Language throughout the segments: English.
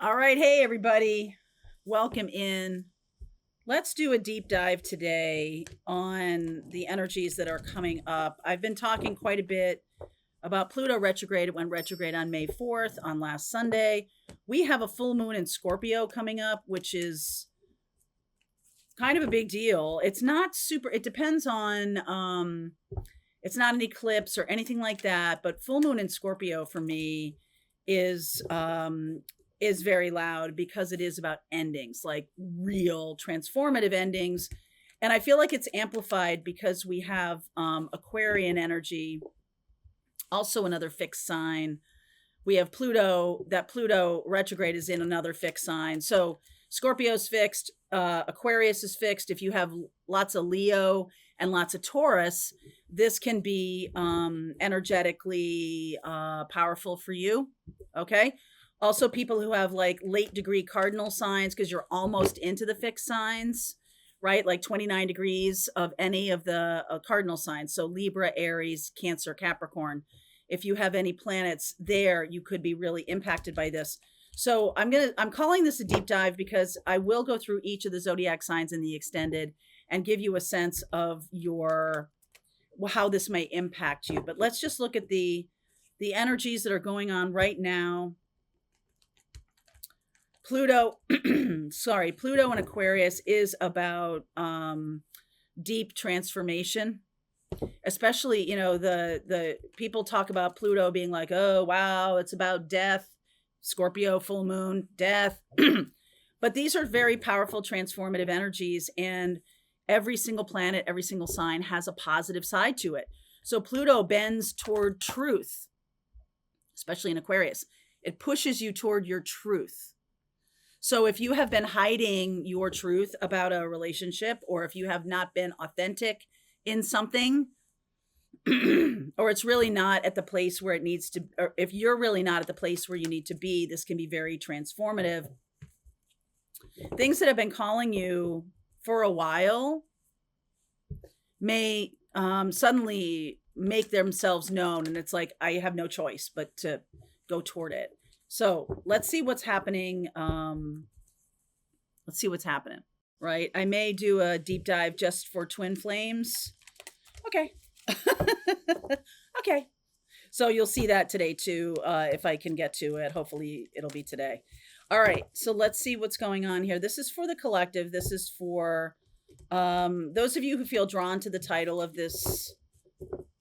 All right. Hey, everybody. Welcome in. Let's do a deep dive today on the energies that are coming up. I've been talking quite a bit about Pluto retrograde. It went retrograde on May 4th, on last Sunday. We have a full moon in Scorpio coming up, which is kind of a big deal. It's not super, it depends on, it's not an eclipse or anything like that, but full moon in Scorpio for me is is very loud because it is about endings, like real transformative endings. And I feel like it's amplified because we have Aquarian energy, also another fixed sign. We have Pluto, that Pluto retrograde is in another fixed sign. So Scorpio's fixed, Aquarius is fixed. If you have lots of Leo and lots of Taurus, this can be energetically powerful for you. Okay. Also, people who have like late degree cardinal signs, because you're almost into the fixed signs, right? Like 29 degrees of any of the cardinal signs. So Libra, Aries, Cancer, Capricorn. If you have any planets there, you could be really impacted by this. So I'm calling this a deep dive because I will go through each of the zodiac signs in the extended and give you a sense of your how this may impact you. But let's just look at the energies that are going on right now. Pluto, Pluto in Aquarius is about deep transformation. Especially, the people talk about Pluto being like, oh wow, it's about death. Scorpio full moon, death. But these are very powerful transformative energies, and every single planet, every single sign has a positive side to it. So Pluto bends toward truth, especially in Aquarius. It pushes you toward your truth. So if you have been hiding your truth about a relationship, or if you have not been authentic in something, or it's really not at the place where it needs to, or if you're really not at the place where you need to be, this can be very transformative. Things that have been calling you for a while may suddenly make themselves known, and it's like, I have no choice but to go toward it. So let's see what's happening. Let's see what's happening, right? I may do a deep dive just for twin flames. Okay. Okay. So you'll see that today too, if I can get to it. Hopefully it'll be today. All right. So let's see what's going on here. This is for the collective. This is for those of you who feel drawn to the title of this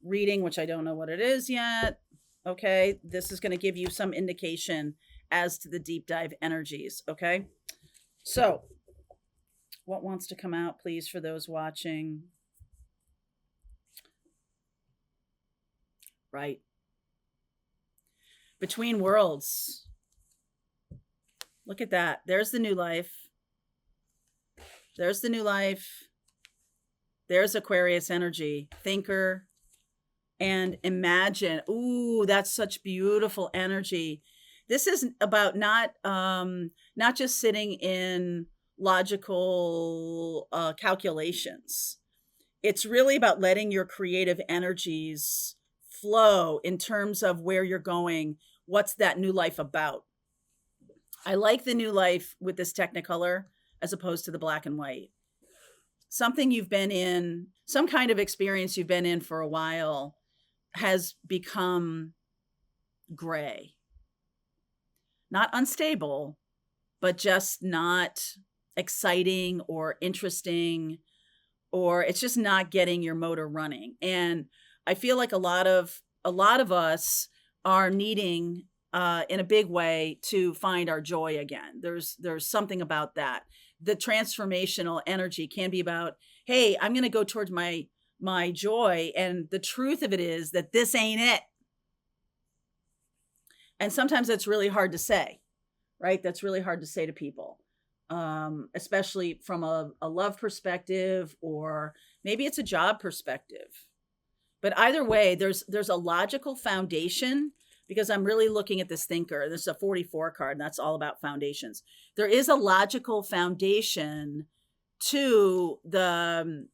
reading, which I don't know what it is yet. Okay. This is going to give you some indication as to the deep dive energies. Okay. So what wants to come out, please, for those watching? Right. Between worlds. Look at that. There's the new life. There's the new life. There's Aquarius energy. Thinker and imagine. Ooh, that's such beautiful energy. This is about not just sitting in logical calculations. It's really about letting your creative energies flow in terms of where you're going. What's that new life about? I like the new life with this Technicolor as opposed to the black and white. Something you've been in, some kind of experience you've been in for a while has become gray. Not unstable, but just not exciting or interesting, or it's just not getting your motor running. And I feel like a lot of us are needing in a big way to find our joy again. There's something about that. The transformational energy can be about, hey, I'm going to go towards my joy, and the truth of it is that this ain't it. And sometimes that's really hard to say, right? That's really hard to say to people, especially from a love perspective, or maybe it's a job perspective. But either way, there's a logical foundation, because I'm really looking at this thinker. This is a 44 card, and that's all about foundations. There is a logical foundation to the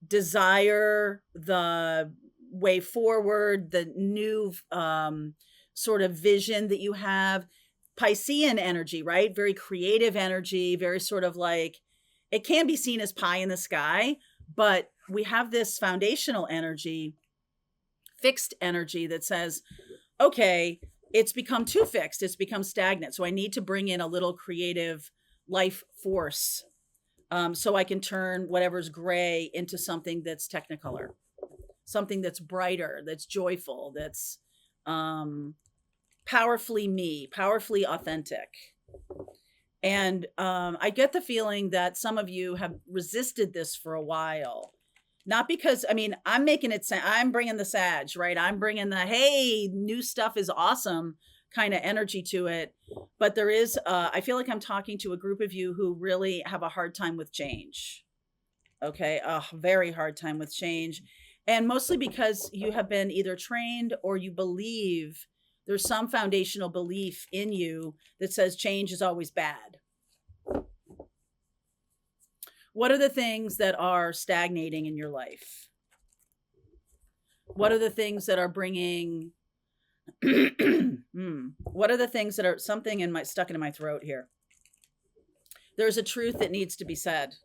desire, the way forward, the new sort of vision that you have. Piscean energy, right? Very creative energy, very sort of like, it can be seen as pie in the sky, but we have this foundational energy, fixed energy that says, okay, it's become too fixed, it's become stagnant. So I need to bring in a little creative life force, so I can turn whatever's gray into something that's technicolor, something that's brighter, that's joyful, that's powerfully me, powerfully authentic. And I get the feeling that some of you have resisted this for a while. Not because, I mean, I'm making it, I'm bringing the Sag, right? I'm bringing the, hey, new stuff is awesome kind of energy to it. But there is, I feel like I'm talking to a group of you who really have a hard time with change. Okay, a very hard time with change. And mostly because you have been either trained or you believe there's some foundational belief in you that says change is always bad. What are the things that are stagnating in your life? What are the things that are bringing what are the things that are something in my stuck in my throat here? There's a truth that needs to be said.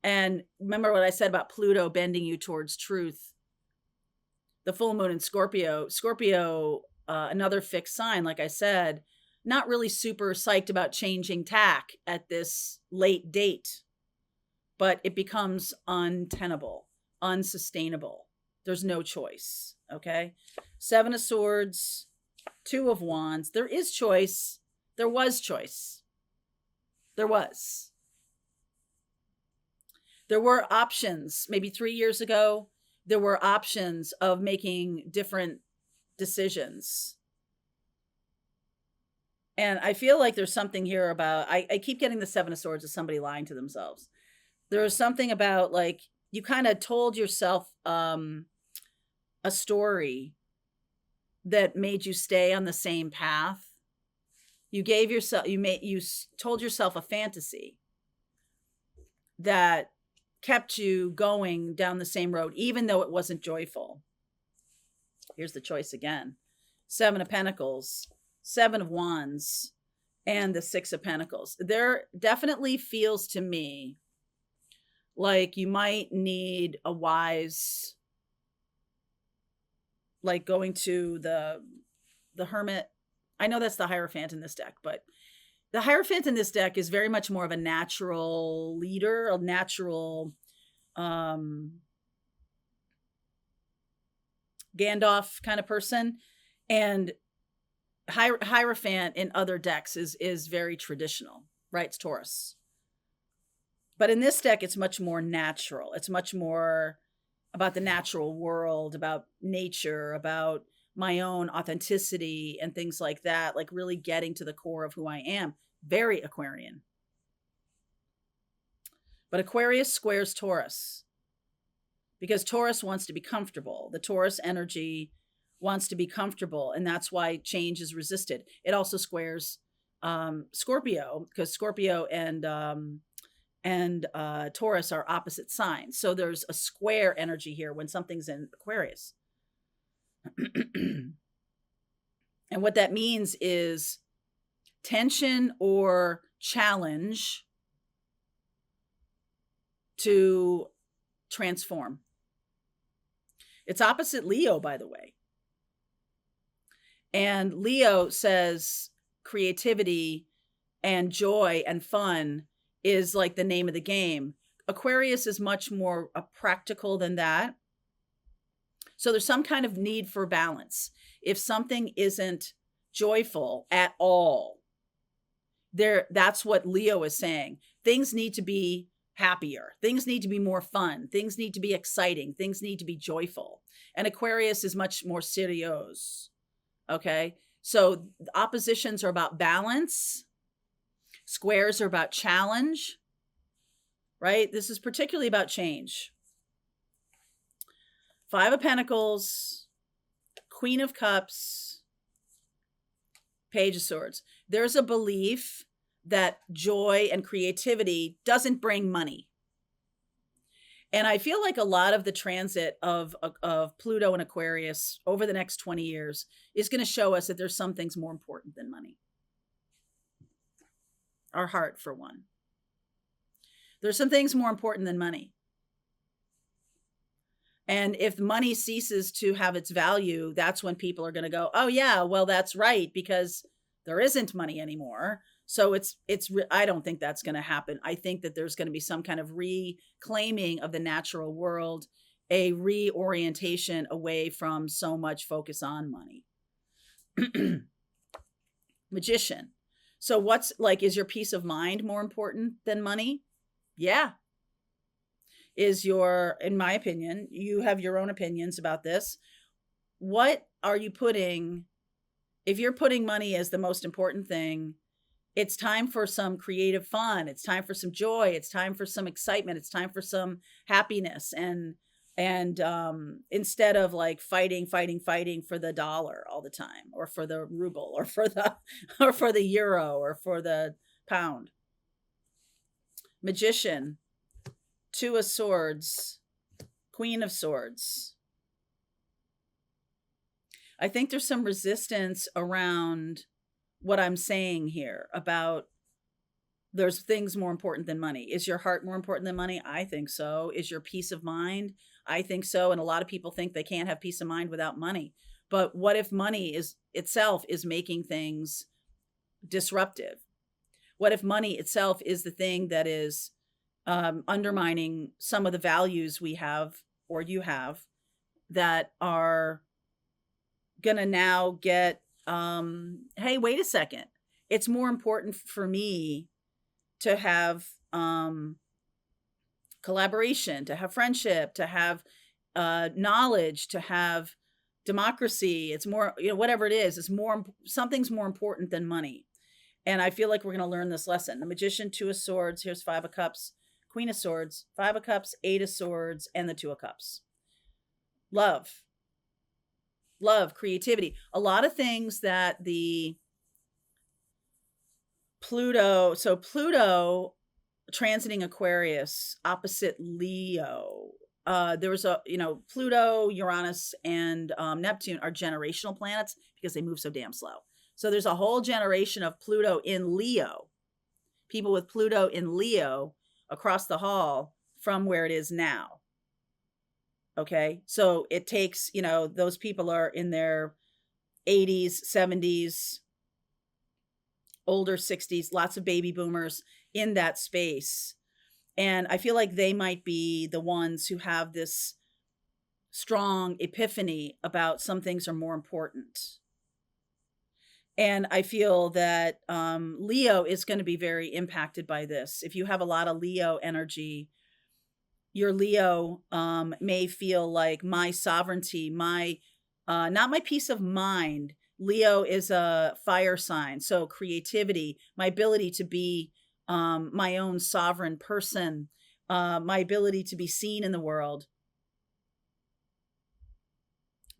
And remember what I said about Pluto bending you towards truth. The full moon in Scorpio, another fixed sign, like I said, not really super psyched about changing tack at this late date, but it becomes untenable, unsustainable. There's no choice. Okay. 7 of Swords, 2 of Wands. There is choice. There was choice. There was. There were options. Maybe 3 years ago, there were options of making different decisions. And I feel like there's something here about, I keep getting the 7 of Swords as somebody lying to themselves. There's something about like, you kind of told yourself a story that made you stay on the same path. You told yourself a fantasy that kept you going down the same road, even though it wasn't joyful. Here's the choice again. 7 of Pentacles, 7 of Wands, and the 6 of Pentacles. There definitely feels to me like you might need a wise, like going to the Hermit. I know that's the Hierophant in this deck, but the Hierophant in this deck is very much more of a natural leader, a natural Gandalf kind of person. And Hierophant in other decks is very traditional, right? It's Taurus. But in this deck, it's much more natural. It's much more about the natural world, about nature, about my own authenticity and things like that, like really getting to the core of who I am. Very Aquarian. But Aquarius squares Taurus because Taurus wants to be comfortable. The Taurus energy wants to be comfortable, and that's why change is resisted. It also squares Scorpio, because Scorpio and Taurus are opposite signs. So there's a square energy here when something's in Aquarius. And what that means is tension or challenge to transform. It's opposite Leo, by the way. And Leo says creativity and joy and fun is like the name of the game. Aquarius is much more practical than that. So there's some kind of need for balance. If something isn't joyful at all, that's what Leo is saying. Things need to be happier. Things need to be more fun. Things need to be exciting. Things need to be joyful. And Aquarius is much more serious. Okay. So oppositions are about balance. Squares are about challenge, right? This is particularly about change. 5 of Pentacles, Queen of Cups, Page of Swords. There's a belief that joy and creativity doesn't bring money. And I feel like a lot of the transit of Pluto and Aquarius over the next 20 years is going to show us that there's some things more important than money. our heart for one. There's some things more important than money. And if money ceases to have its value, that's when people are going to go, oh yeah, well, that's right, because there isn't money anymore. So I don't think that's going to happen. I think that there's going to be some kind of reclaiming of the natural world, a reorientation away from so much focus on money. Magician. So what's like, is your peace of mind more important than money? Yeah. In my opinion, you have your own opinions about this. What are you putting, if you're putting money as the most important thing, it's time for some creative fun. It's time for some joy. It's time for some excitement. It's time for some happiness. And instead of like fighting for the dollar all the time, or for the ruble, or for the euro, or for the pound. Magician, Two of Swords, Queen of Swords. I think there's some resistance around what I'm saying here about there's things more important than money. Is your heart more important than money? I think so. Is your peace of mind? I think so. And a lot of people think they can't have peace of mind without money. But what if money itself is making things disruptive? What if money itself is the thing that is undermining some of the values we have, or you have, that are gonna now get, hey, wait a second. It's more important for me to have collaboration, to have friendship, to have knowledge, to have democracy. It's more, whatever it is more, something's more important than money. And I feel like we're going to learn this lesson. The Magician, Two of Swords, here's Five of Cups, Queen of Swords, Five of Cups, Eight of Swords, and the Two of Cups. Love, creativity. A lot of things that the Pluto transiting Aquarius opposite Leo. There was Pluto, Uranus, and Neptune are generational planets because they move so damn slow. So there's a whole generation of Pluto in Leo, people with Pluto in Leo across the hall from where it is now. Okay. So it takes, those people are in their 80s, 70s, older 60s, lots of baby boomers in that space. And I feel like they might be the ones who have this strong epiphany about some things are more important. And I feel that Leo is going to be very impacted by this. If you have a lot of Leo energy, your Leo may feel like my sovereignty, not my peace of mind. Leo is a fire sign. So creativity, my ability to be my own sovereign person, my ability to be seen in the world,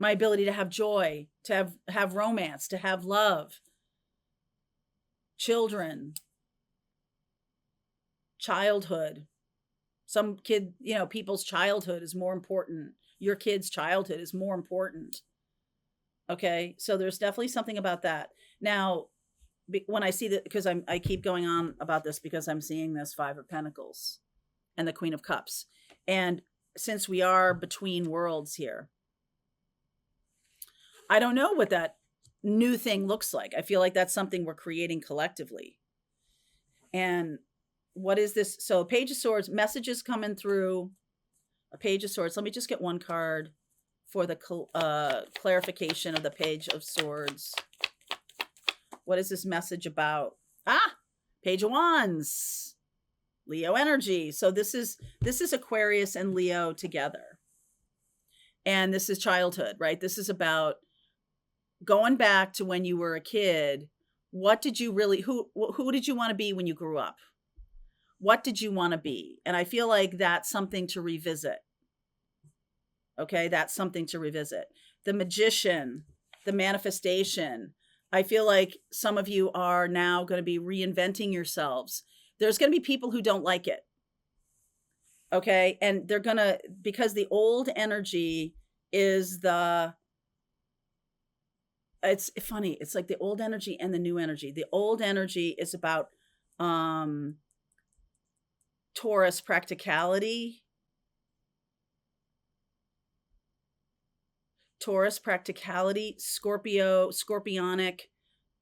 my ability to have joy, to have romance, to have love, children, childhood. Some kid, people's childhood is more important. Your kid's childhood is more important. Okay. So there's definitely something about that. Now, when I see that, because I keep going on about this because I'm seeing this Five of Pentacles and the Queen of Cups. And since we are between worlds here, I don't know what that new thing looks like. I feel like that's something we're creating collectively. And what is this? So Page of Swords, messages coming through a Page of Swords. Let me just get one card for the clarification of the Page of Swords. What is this message about? Page of Wands, Leo energy. So this is Aquarius and Leo together. And this is childhood, right? This is about going back to when you were a kid. What did you really, who did you want to be when you grew up? What did you want to be? And I feel like that's something to revisit. Okay, that's something to revisit. The Magician, the manifestation. I feel like some of you are now going to be reinventing yourselves. There's going to be people who don't like it. Okay, and they're going to, because the old energy is it's funny. It's like the old energy and the new energy. The old energy is about um, Taurus practicality, Scorpio, scorpionic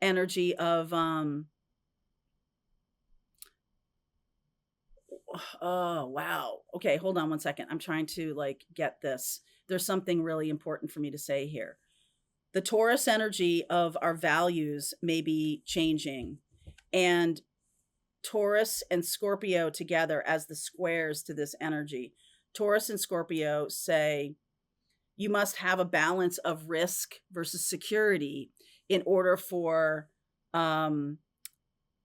energy of oh wow. Okay, hold on one second. I'm trying to like get this. There's something really important for me to say here. The Taurus energy of our values may be changing, and Taurus and Scorpio together as the squares to this energy. Taurus and Scorpio say you must have a balance of risk versus security in order for um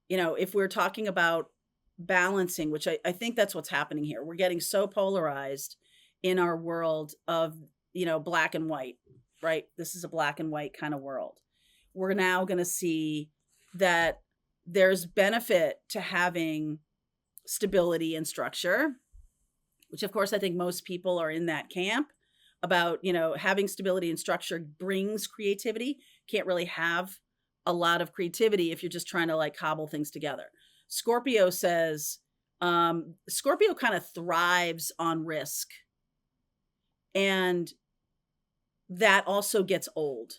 if we're talking about balancing, which I think that's what's happening here. We're getting so polarized in our world of, black and white, right? This is a black and white kind of world. We're now going to see that there's benefit to having stability and structure, which of course I think most people are in that camp about, having stability and structure brings creativity. Can't really have a lot of creativity if you're just trying to like cobble things together. Scorpio says, Scorpio kind of thrives on risk. And that also gets old,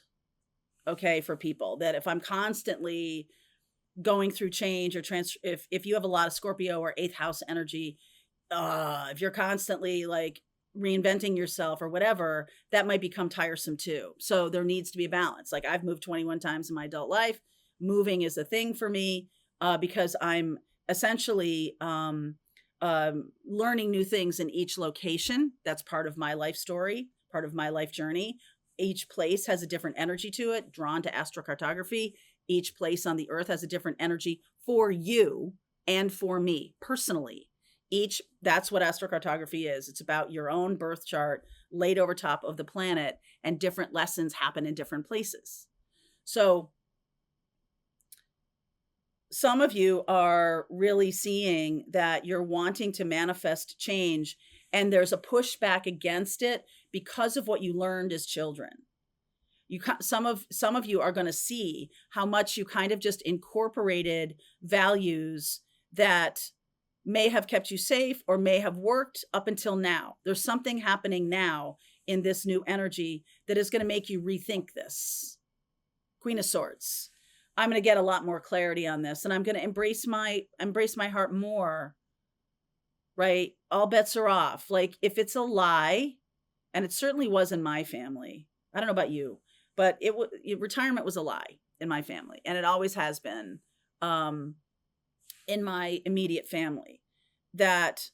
okay, for people. That if I'm constantly going through change or if you have a lot of Scorpio or eighth house energy, if you're constantly like reinventing yourself or whatever, that might become tiresome too. So there needs to be a balance. Like I've moved 21 times in my adult life. Moving is a thing for me because I'm essentially learning new things in each location. That's part of my life story, part of my life journey. Each place has a different energy to it, drawn to astrocartography. Each place on the earth has a different energy for you and for me personally. That's what astrocartography is. It's about your own birth chart laid over top of the planet, and different lessons happen in different places. So some of you are really seeing that you're wanting to manifest change, and there's a pushback against it because of what you learned as children. Some of you are going to see how much you kind of just incorporated values that may have kept you safe or may have worked up until now. There's something happening now in this new energy that is going to make you rethink this. Queen of Swords. I'm going to get a lot more clarity on this, and I'm going to embrace my heart more. Right? All bets are off. Like if it's a lie, and it certainly was in my family. I don't know about you, but retirement was a lie in my family, and it always has been in my immediate family. That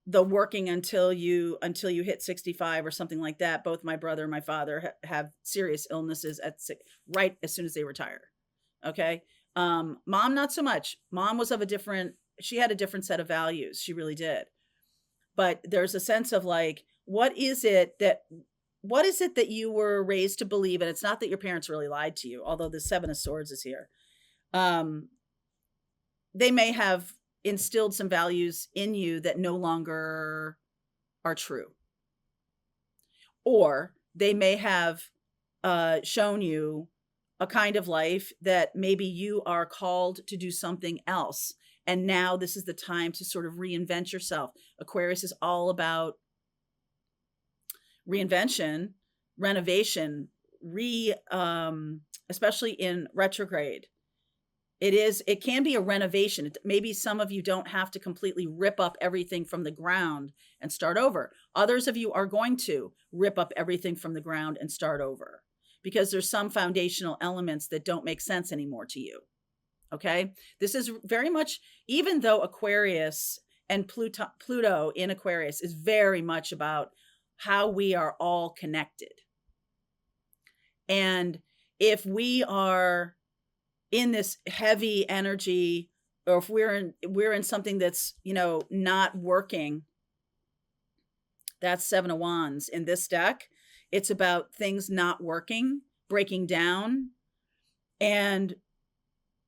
the working until you hit 65 or something like that. Both my brother and my father have serious illnesses right as soon as they retire. Okay. Mom, not so much. Mom was she had a different set of values. She really did. But there's a sense of like, what is it that you were raised to believe? And it's not that your parents really lied to you, although the Seven of Swords is here. They may have instilled some values in you that no longer are true. Or they may have shown you a kind of life that maybe you are called to do something else. And now this is the time to sort of reinvent yourself. Aquarius is all about reinvention, renovation, especially in retrograde. It can be a renovation. Maybe some of you don't have to completely rip up everything from the ground and start over. Others of you are going to rip up everything from the ground and start over because there's some foundational elements that don't make sense anymore to you. Okay. This is very much, even though Aquarius and Pluto in Aquarius is very much about how we are all connected. And if we are in this heavy energy, or if we're in something that's, not working, that's Seven of Wands in this deck. It's about things not working, breaking down. And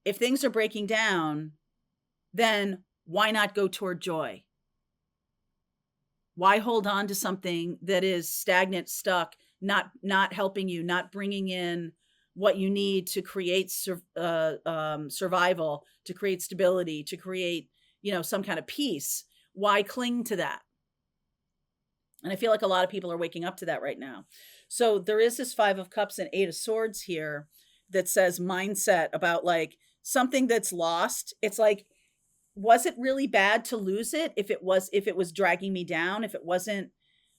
if things are breaking down, then why not go toward joy? Why hold on to something that is stagnant, stuck, not helping you, not bringing in what you need to create survival, to create stability, to create, some kind of peace. Why cling to that? And I feel like a lot of people are waking up to that right now. So there is this 5 of Cups and 8 of Swords here that says mindset about like something that's lost. It's like, was it really bad to lose it? If it was dragging me down, if it wasn't,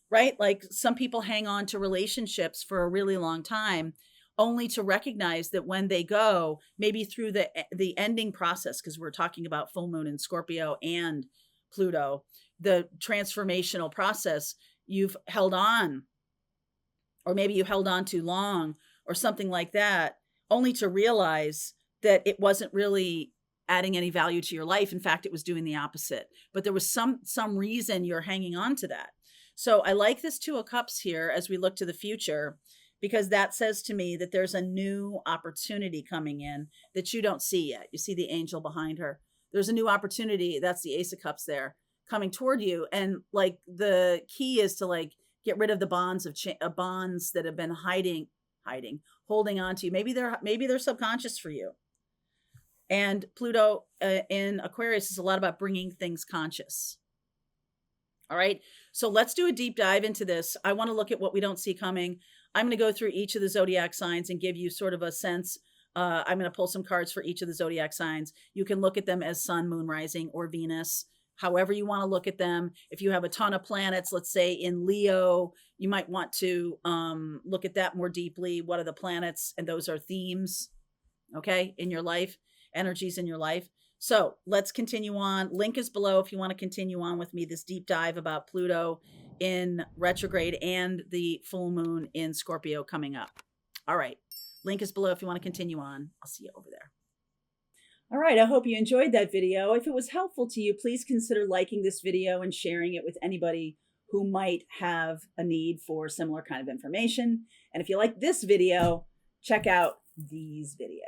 right? Like some people hang on to relationships for a really long time only to recognize that when they go, maybe through the ending process, because we're talking about full moon in Scorpio and Pluto, the transformational process, you've held on, or maybe you held on too long or something like that, only to realize that it wasn't really adding any value to your life. In fact, it was doing the opposite, but there was some reason you're hanging on to that. So I like this 2 of Cups here as we look to the future, because that says to me that there's a new opportunity coming in that you don't see yet. You see the angel behind her. There's a new opportunity. That's the Ace of Cups there coming toward you. And like the key is to like get rid of the bonds bonds that have been holding on to you. Maybe they're subconscious for you. And Pluto in Aquarius is a lot about bringing things conscious. All right. So let's do a deep dive into this. I want to look at what we don't see coming. I'm going to go through each of the zodiac signs and give you sort of a sense. I'm going to pull some cards for each of the zodiac signs. You can look at them as sun, moon, rising, or Venus, however you want to look at them. If you have a ton of planets, let's say in Leo, you might want to look at that more deeply. What are the planets? And those are themes, okay, in your life, energies in your life. So let's continue on. Link is below if you want to continue on with me, this deep dive about Pluto in retrograde and the full moon in Scorpio coming up. All right. Link is below if you want to continue on. I'll see you over there. All right. I hope you enjoyed that video. If it was helpful to you, please consider liking this video and sharing it with anybody who might have a need for similar kind of information. And if you like this video, check out these videos.